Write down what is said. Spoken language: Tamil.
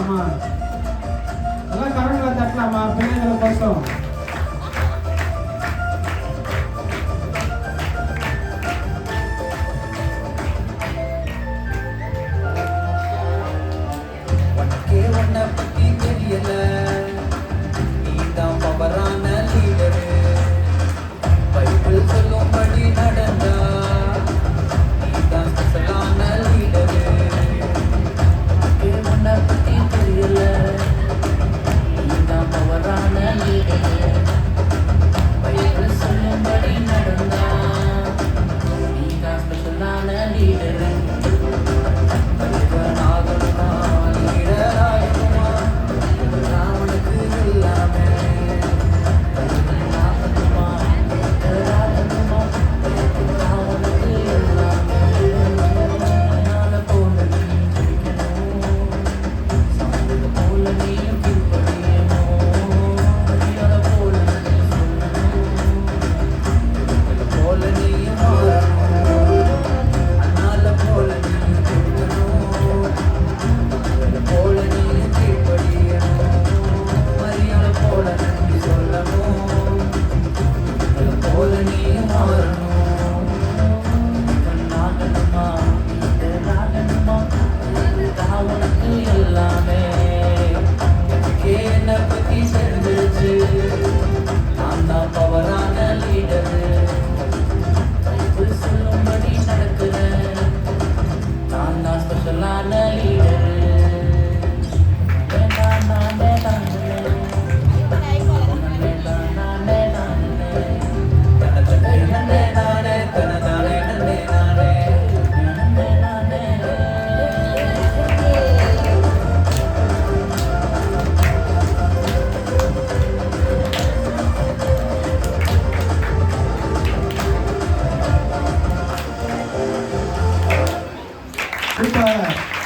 ஆமா, எல்லாம் கரங்களை தட்டலாமா பிள்ளைங்களை கோசம். உனக்கே உன்னை பத்தி தெரியல, நீதான் பவரான லீடரு. பைபிள் சொல்லும்படி நடந்தா நீதான் ஸ்பெஷலான லீடரு. உனக்கே உன்னை பத்தி தெரியல, நீதான் பவரான லீடரு. பைபிள் சொல்லும்படி நடந்தா நீதான் ஸ்பெஷலான லீடரு.